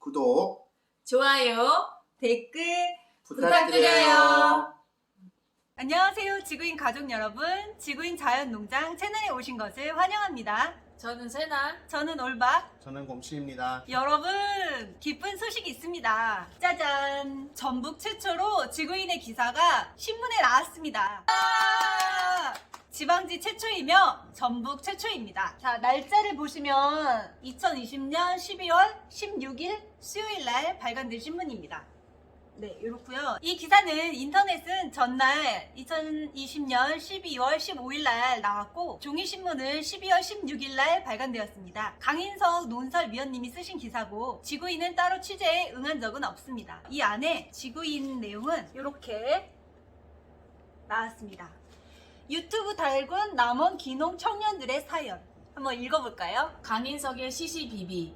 구독, 좋아요, 댓글 부탁드려요. 안녕하세요, 지구인 가족 여러분. 지구인 자연농장 채널에 오신 것을 환영합니다. 저는 세나. 저는 올박. 저는 곰씨입니다. 여러분, 기쁜 소식이 있습니다. 짜잔! 전북 최초로 지구인의 기사가 신문에 나왔습니다. 지방지 최초이며 전북 최초입니다. 자, 날짜를 보시면 2020년 12월 16일 수요일 날 발간된 신문입니다. 네, 이렇고요. 이 기사는 인터넷은 전날 2020년 12월 15일 날 나왔고 종이신문은 12월 16일 날 발간되었습니다. 강인석 논설위원님이 쓰신 기사고 지구인은 따로 취재에 응한 적은 없습니다. 이 안에 지구인 내용은 이렇게 나왔습니다. 유튜브 달군 남원 귀농 청년들의 사연 한번 읽어볼까요? 강인석의 시시비비.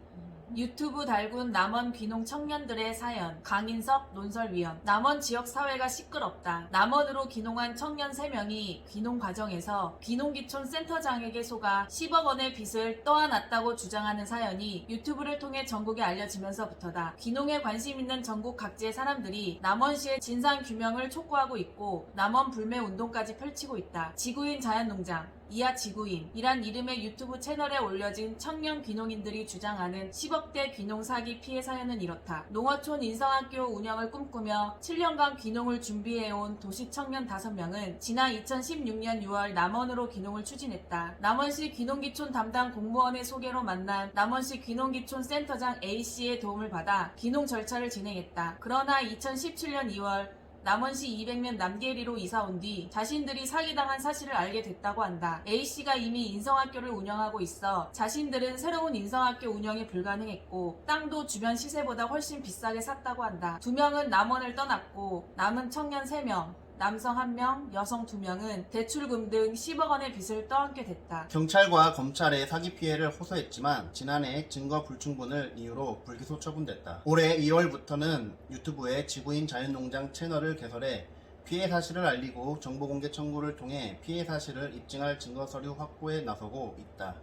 유튜브 달군 남원 귀농 청년들의 사연. 강인석 논설위원. 남원 지역 사회가 시끄럽다. 남원으로 귀농한 청년 3명이 귀농 과정에서 귀농기촌 센터장에게 속아 10억 원의 빚을 떠안았다고 주장하는 사연이 유튜브를 통해 전국에 알려지면서부터다. 귀농에 관심 있는 전국 각지의 사람들이 남원시의 진상 규명을 촉구하고 있고 남원 불매 운동까지 펼치고 있다. 지구인 자연농장 이하 지구인이란 이름의 유튜브 채널에 올려진 청년 귀농인들이 주장하는 10억대 귀농 사기 피해 사연은 이렇다. 농어촌 인성학교 운영을 꿈꾸며 7년간 귀농을 준비해온 도시 청년 5명은 지난 2016년 6월 남원으로 귀농을 추진했다. 남원시 귀농기촌 담당 공무원의 소개로 만난 남원시 귀농기촌 센터장 A씨의 도움을 받아 귀농 절차를 진행했다. 그러나 2017년 2월 남원시 200면 남계리로 이사 온 뒤 자신들이 사기당한 사실을 알게 됐다고 한다. A씨가 이미 인성학교를 운영하고 있어 자신들은 새로운 인성학교 운영이 불가능했고 땅도 주변 시세보다 훨씬 비싸게 샀다고 한다. 2명은 남원을 떠났고 남은 청년 3명, 남성 1명, 여성 2명은 대출금 등 10억 원의 빚을 떠안게 됐다. 경찰과 검찰에 사기 피해를 호소했지만 지난해 증거 불충분을 이유로 불기소 처분됐다. 올해 2월부터는 유튜브에 지구인 자연농장 채널을 개설해 피해 사실을 알리고 정보공개 청구를 통해 피해 사실을 입증할 증거 서류 확보에 나서고 있다.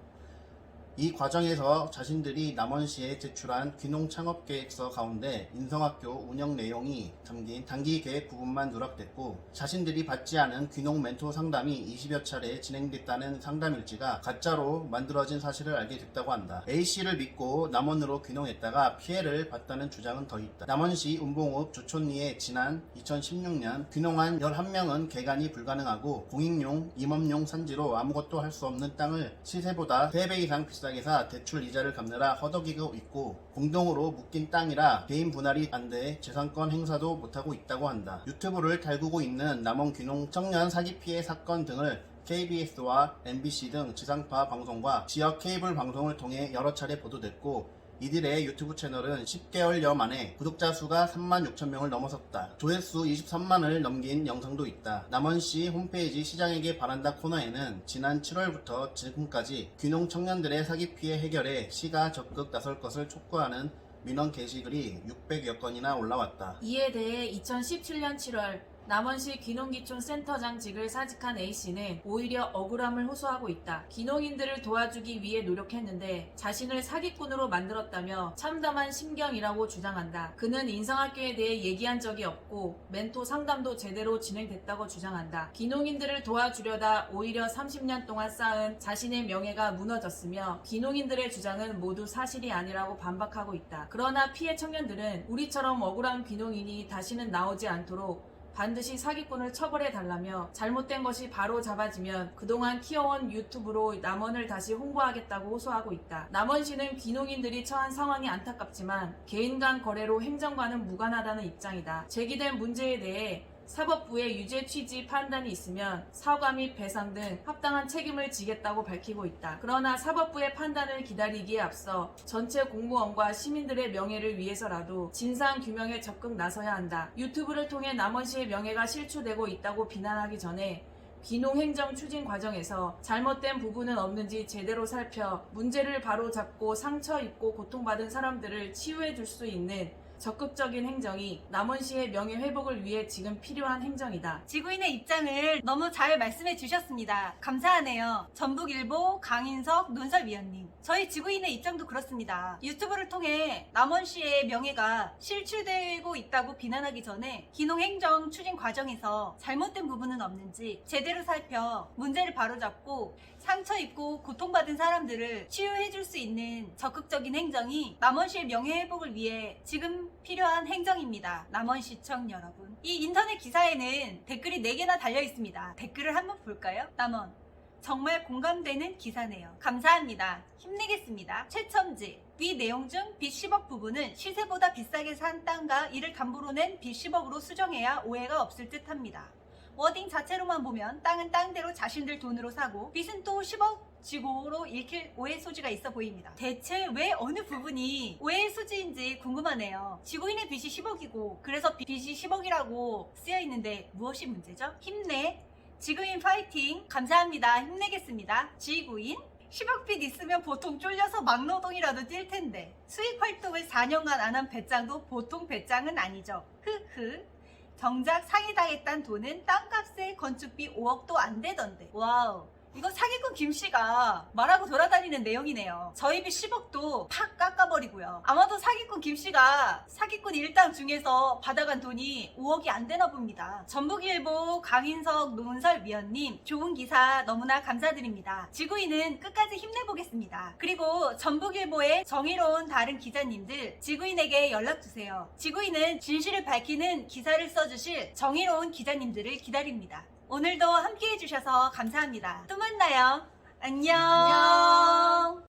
이 과정에서 자신들이 남원시에 제출한 귀농 창업 계획서 가운데 인성학교 운영 내용이 담긴 단기 계획 부분만 누락됐고 자신들이 받지 않은 귀농 멘토 상담이 20여 차례 진행됐다는 상담 일지가 가짜로 만들어진 사실을 알게 됐다고 한다. A씨를 믿고 남원으로 귀농했다가 피해를 봤다는 주장은 더 있다. 남원시 운봉읍 조촌리에 지난 2016년 귀농한 11명은 개간이 불가능하고 공익용, 임업용 산지로 아무것도 할 수 없는 땅을 시세보다 3배 이상 비싸게 사 대출 이자를 갚느라 허덕이고 있고 공동으로 묶인 땅이라 개인 분할이 안 돼 재산권 행사도 못하고 있다고 한다. 유튜브를 달구고 있는 남원 귀농 청년 사기 피해 사건 등을 KBS와 MBC 등 지상파 방송과 지역 케이블 방송을 통해 여러 차례 보도됐고 이들의 유튜브 채널은 10개월여 만에 구독자 수가 36,000명을 넘어섰다. 조회수 23만을 넘긴 영상도 있다. 남원시 홈페이지 시장에게 바란다 코너에는 지난 7월부터 지금까지 귀농 청년들의 사기 피해 해결에 시가 적극 나설 것을 촉구하는 민원 게시글이 600여 건이나 올라왔다. 이에 대해 2017년 7월 남원시 귀농기촌 센터장직을 사직한 A씨는 오히려 억울함을 호소하고 있다. 귀농인들을 도와주기 위해 노력했는데 자신을 사기꾼으로 만들었다며 참담한 심경이라고 주장한다. 그는 인성학교에 대해 얘기한 적이 없고 멘토 상담도 제대로 진행됐다고 주장한다. 귀농인들을 도와주려다 오히려 30년 동안 쌓은 자신의 명예가 무너졌으며 귀농인들의 주장은 모두 사실이 아니라고 반박하고 있다. 그러나 피해 청년들은 우리처럼 억울한 귀농인이 다시는 나오지 않도록 반드시 사기꾼을 처벌해달라며 잘못된 것이 바로 잡아지면 그동안 키워온 유튜브로 남원을 다시 홍보하겠다고 호소하고 있다. 남원시는 귀농인들이 처한 상황이 안타깝지만 개인 간 거래로 행정과는 무관하다는 입장이다. 제기된 문제에 대해 사법부의 유죄 취지 판단이 있으면 사과 및 배상 등 합당한 책임을 지겠다고 밝히고 있다. 그러나 사법부의 판단을 기다리기에 앞서 전체 공무원과 시민들의 명예를 위해서라도 진상 규명에 적극 나서야 한다. 유튜브를 통해 남원시의 명예가 실추되고 있다고 비난하기 전에 귀농 행정 추진 과정에서 잘못된 부분은 없는지 제대로 살펴 문제를 바로 잡고 상처 입고 고통받은 사람들을 치유해 줄 수 있는 적극적인 행정이 남원시의 명예 회복을 위해 지금 필요한 행정이다. 지구인의 입장을 너무 잘 말씀해 주셨습니다. 감사하네요. 전북일보 강인석 논설위원님. 저희 지구인의 입장도 그렇습니다. 유튜브를 통해 남원시의 명예가 실추되고 있다고 비난하기 전에 기농행정 추진 과정에서 잘못된 부분은 없는지 제대로 살펴 문제를 바로잡고 상처 입고 고통받은 사람들을 치유해 줄 수 있는 적극적인 행정이 남원시의 명예회복을 위해 지금 필요한 행정입니다. 남원시청 여러분. 이 인터넷 기사에는 댓글이 4개나 달려 있습니다. 댓글을 한번 볼까요? 남원. 정말 공감되는 기사네요. 감사합니다. 힘내겠습니다. 최첨지. 위 내용 중 빚 10억 부분은 시세보다 비싸게 산 땅과 이를 담보로 낸 빚 10억으로 수정해야 오해가 없을 듯 합니다. 워딩 자체로만 보면 땅은 땅대로 자신들 돈으로 사고 빚은 또 10억 지고로 읽힐 오해 소지가 있어 보입니다. 대체 왜 어느 부분이 오해의 소지인지 궁금하네요. 지구인의 빚이 10억이고 그래서 빚이 10억이라고 쓰여 있는데 무엇이 문제죠? 힘내. 지구인 파이팅. 감사합니다. 힘내겠습니다. 지구인 10억 빚 있으면 보통 쫄려서 막노동이라도 뛸 텐데 수익 활동을 4년간 안 한 배짱도 보통 배짱은 아니죠. 흐흐. 정작 사기당했단 돈은 땅값에 건축비 5억도 안 되던데. 와우. 이거 사기꾼 김씨가 말하고 돌아다니는 내용이네요. 저희 빚 10억도 팍 깎아버리고요. 아마도 사기꾼 김씨가 사기꾼 일당 중에서 받아간 돈이 5억이 안 되나 봅니다. 전북일보 강인석 논설위원님, 좋은 기사 너무나 감사드립니다. 지구인은 끝까지 힘내보겠습니다. 그리고 전북일보의 정의로운 다른 기자님들, 지구인에게 연락주세요. 지구인은 진실을 밝히는 기사를 써주실 정의로운 기자님들을 기다립니다. 오늘도 함께 해주셔서 감사합니다. 또 만나요. 안녕.